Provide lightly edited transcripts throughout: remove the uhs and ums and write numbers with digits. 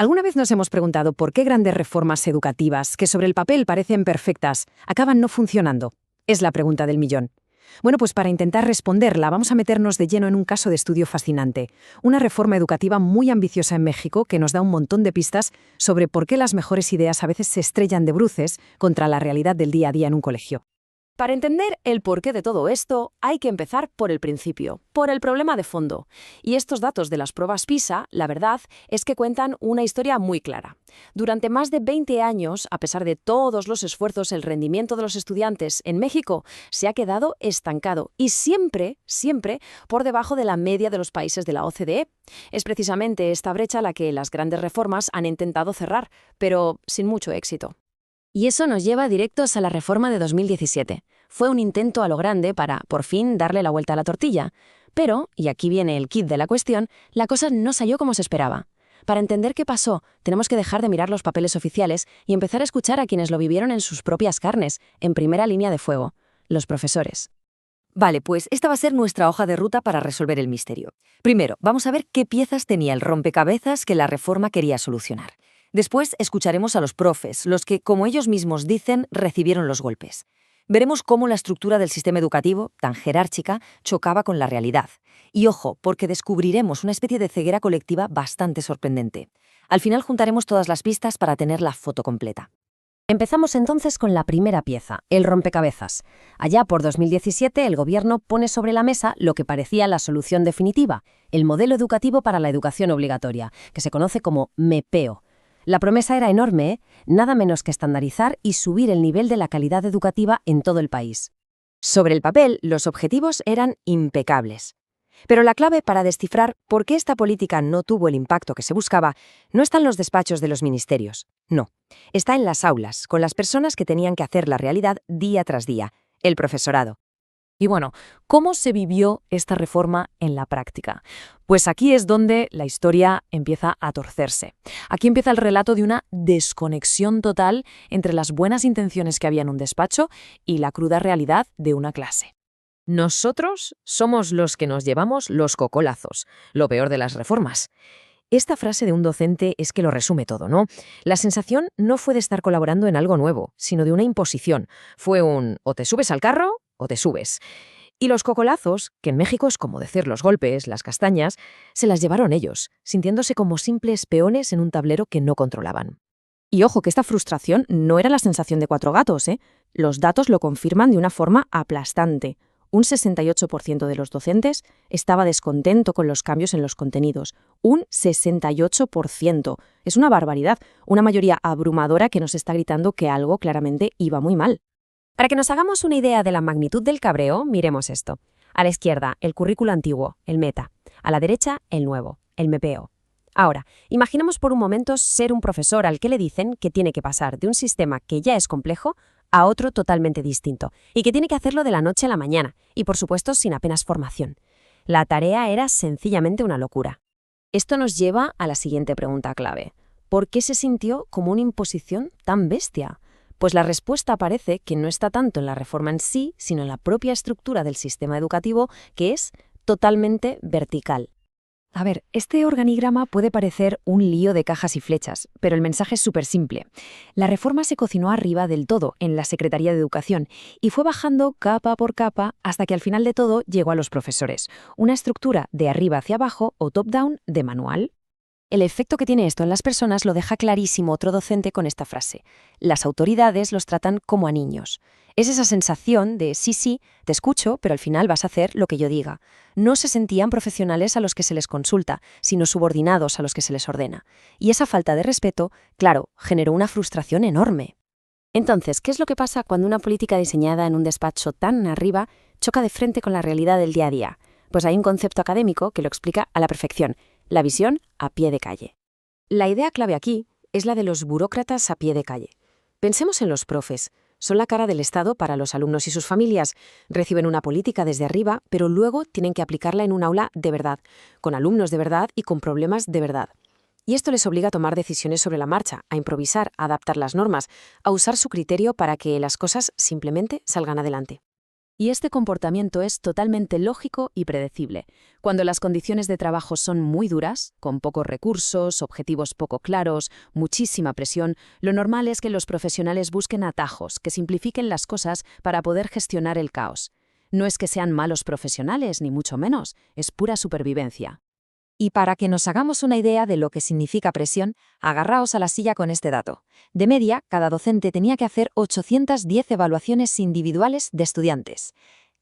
¿Alguna vez nos hemos preguntado por qué grandes reformas educativas, que sobre el papel parecen perfectas, acaban no funcionando? Es la pregunta del millón. Bueno, pues para intentar responderla vamos a meternos de lleno en un caso de estudio fascinante, una reforma educativa muy ambiciosa en México que nos da un montón de pistas sobre por qué las mejores ideas a veces se estrellan de bruces contra la realidad del día a día en un colegio. Para entender el porqué de todo esto, hay que empezar por el principio, por el problema de fondo. Y estos datos de las pruebas PISA, la verdad, es que cuentan una historia muy clara. Durante más de 20 años, a pesar de todos los esfuerzos, el rendimiento de los estudiantes en México se ha quedado estancado y siempre por debajo de la media de los países de la OCDE. Es precisamente esta brecha la que las grandes reformas han intentado cerrar, pero sin mucho éxito. Y eso nos lleva directos a la reforma de 2017. Fue un intento a lo grande para, por fin, darle la vuelta a la tortilla. Pero, y aquí viene el quid de la cuestión, la cosa no salió como se esperaba. Para entender qué pasó, tenemos que dejar de mirar los papeles oficiales y empezar a escuchar a quienes lo vivieron en sus propias carnes, en primera línea de fuego, los profesores. Vale, pues esta va a ser nuestra hoja de ruta para resolver el misterio. Primero, vamos a ver qué piezas tenía el rompecabezas que la reforma quería solucionar. Después escucharemos a los profes, los que, como ellos mismos dicen, recibieron los golpes. Veremos cómo la estructura del sistema educativo, tan jerárquica, chocaba con la realidad. Y ojo, porque descubriremos una especie de ceguera colectiva bastante sorprendente. Al final juntaremos todas las pistas para tener la foto completa. Empezamos entonces con la primera pieza, el rompecabezas. Allá por 2017, el gobierno pone sobre la mesa lo que parecía la solución definitiva, el modelo educativo para la educación obligatoria, que se conoce como MEPEO. La promesa era enorme, ¿eh? Nada menos que estandarizar y subir el nivel de la calidad educativa en todo el país. Sobre el papel, los objetivos eran impecables. Pero la clave para descifrar por qué esta política no tuvo el impacto que se buscaba no está en los despachos de los ministerios, no. Está en las aulas, con las personas que tenían que hacer la realidad día tras día, el profesorado. Y bueno, ¿cómo se vivió esta reforma en la práctica? Pues aquí es donde la historia empieza a torcerse. Aquí empieza el relato de una desconexión total entre las buenas intenciones que había en un despacho y la cruda realidad de una clase. Nosotros somos los que nos llevamos los cocolazos, lo peor de las reformas. Esta frase de un docente es que lo resume todo, ¿no? La sensación no fue de estar colaborando en algo nuevo, sino de una imposición. Fue un o te subes al carro o te subes. Y los cocolazos, que en México es como decir los golpes, las castañas, se las llevaron ellos, sintiéndose como simples peones en un tablero que no controlaban. Y ojo, que esta frustración no era la sensación de cuatro gatos, ¿eh? Los datos lo confirman de una forma aplastante. Un 68% de los docentes estaba descontento con los cambios en los contenidos. Un 68%. Es una barbaridad, una mayoría abrumadora que nos está gritando que algo claramente iba muy mal. Para que nos hagamos una idea de la magnitud del cabreo, miremos esto. A la izquierda, el currículo antiguo, el META. A la derecha, el nuevo, el MEPEO. Ahora, imaginemos por un momento ser un profesor al que le dicen que tiene que pasar de un sistema que ya es complejo a otro totalmente distinto, y que tiene que hacerlo de la noche a la mañana, y por supuesto sin apenas formación. La tarea era sencillamente una locura. Esto nos lleva a la siguiente pregunta clave. ¿Por qué se sintió como una imposición tan bestia? Pues la respuesta parece que no está tanto en la reforma en sí, sino en la propia estructura del sistema educativo, que es totalmente vertical. A ver, este organigrama puede parecer un lío de cajas y flechas, pero el mensaje es súper simple. La reforma se cocinó arriba del todo, en la Secretaría de Educación, y fue bajando capa por capa hasta que al final de todo llegó a los profesores. Una estructura de arriba hacia abajo o top-down de manual. El efecto que tiene esto en las personas lo deja clarísimo otro docente con esta frase. Las autoridades los tratan como a niños. Es esa sensación de sí, te escucho, pero al final vas a hacer lo que yo diga. No se sentían profesionales a los que se les consulta, sino subordinados a los que se les ordena. Y esa falta de respeto, claro, generó una frustración enorme. Entonces, ¿qué es lo que pasa cuando una política diseñada en un despacho tan arriba choca de frente con la realidad del día a día? Pues hay un concepto académico que lo explica a la perfección. La visión a pie de calle. La idea clave aquí es la de los burócratas a pie de calle. Pensemos en los profes. Son la cara del Estado para los alumnos y sus familias. Reciben una política desde arriba, pero luego tienen que aplicarla en un aula de verdad, con alumnos de verdad y con problemas de verdad. Y esto les obliga a tomar decisiones sobre la marcha, a improvisar, a adaptar las normas, a usar su criterio para que las cosas simplemente salgan adelante. Y este comportamiento es totalmente lógico y predecible. Cuando las condiciones de trabajo son muy duras, con pocos recursos, objetivos poco claros, muchísima presión, lo normal es que los profesionales busquen atajos, que simplifiquen las cosas para poder gestionar el caos. No es que sean malos profesionales, ni mucho menos, es pura supervivencia. Y para que nos hagamos una idea de lo que significa presión, agarraos a la silla con este dato. De media, cada docente tenía que hacer 810 evaluaciones individuales de estudiantes.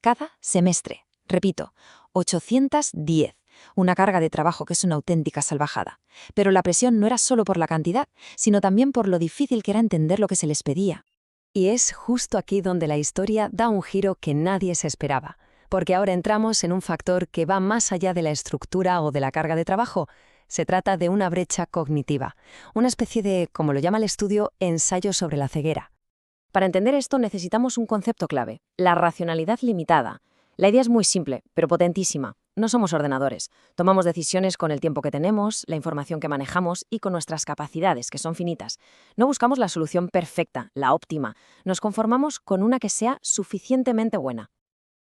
Cada semestre. Repito, 810. Una carga de trabajo que es una auténtica salvajada. Pero la presión no era solo por la cantidad, sino también por lo difícil que era entender lo que se les pedía. Y es justo aquí donde la historia da un giro que nadie se esperaba. Porque ahora entramos en un factor que va más allá de la estructura o de la carga de trabajo. Se trata de una brecha cognitiva, una especie de, como lo llama el estudio, ensayo sobre la ceguera. Para entender esto necesitamos un concepto clave, la racionalidad limitada. La idea es muy simple, pero potentísima. No somos ordenadores. Tomamos decisiones con el tiempo que tenemos, la información que manejamos y con nuestras capacidades, que son finitas. No buscamos la solución perfecta, la óptima. Nos conformamos con una que sea suficientemente buena.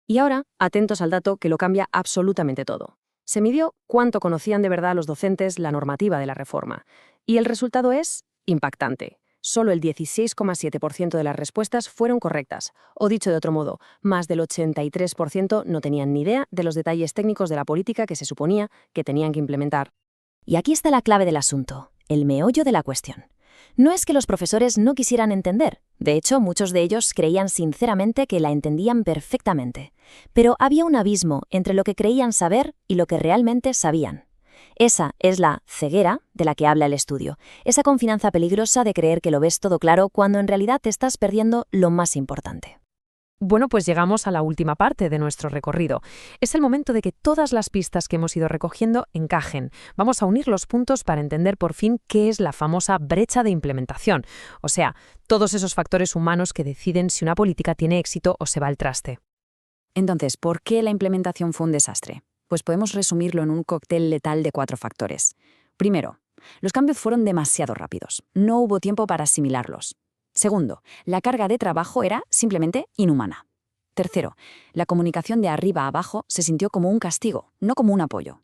Y ahora, atentos al dato que lo cambia absolutamente todo. Se midió cuánto conocían de verdad los docentes la normativa de la reforma. Y el resultado es impactante. Solo el 16,7% de las respuestas fueron correctas. O dicho de otro modo, más del 83% no tenían ni idea de los detalles técnicos de la política que se suponía que tenían que implementar. Y aquí está la clave del asunto, el meollo de la cuestión. No es que los profesores no quisieran entender. De hecho, muchos de ellos creían sinceramente que la entendían perfectamente. Pero había un abismo entre lo que creían saber y lo que realmente sabían. Esa es la ceguera de la que habla el estudio, esa confianza peligrosa de creer que lo ves todo claro cuando en realidad te estás perdiendo lo más importante. Bueno, pues llegamos a la última parte de nuestro recorrido. Es el momento de que todas las pistas que hemos ido recogiendo encajen. Vamos a unir los puntos para entender por fin qué es la famosa brecha de implementación, o sea, todos esos factores humanos que deciden si una política tiene éxito o se va al traste. Entonces, ¿por qué la implementación fue un desastre? Pues podemos resumirlo en un cóctel letal de 4 factores. Primero, los cambios fueron demasiado rápidos. No hubo tiempo para asimilarlos. Segundo, la carga de trabajo era simplemente inhumana. Tercero, la comunicación de arriba a abajo se sintió como un castigo, no como un apoyo.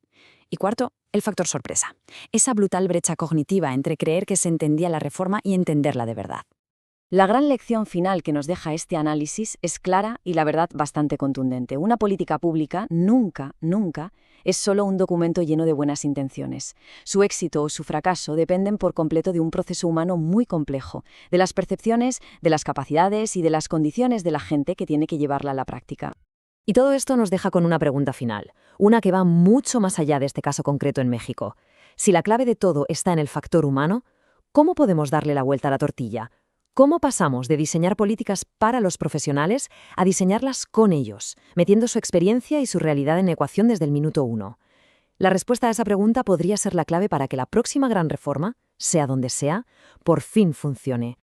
Y cuarto, el factor sorpresa. Esa brutal brecha cognitiva entre creer que se entendía la reforma y entenderla de verdad. La gran lección final que nos deja este análisis es clara y la verdad bastante contundente. Una política pública nunca es solo un documento lleno de buenas intenciones. Su éxito o su fracaso dependen por completo de un proceso humano muy complejo, de las percepciones, de las capacidades y de las condiciones de la gente que tiene que llevarla a la práctica. Y todo esto nos deja con una pregunta final, una que va mucho más allá de este caso concreto en México. Si la clave de todo está en el factor humano, ¿cómo podemos darle la vuelta a la tortilla? ¿Cómo pasamos de diseñar políticas para los profesionales a diseñarlas con ellos, metiendo su experiencia y su realidad en ecuación desde el minuto 1? La respuesta a esa pregunta podría ser la clave para que la próxima gran reforma, sea donde sea, por fin funcione.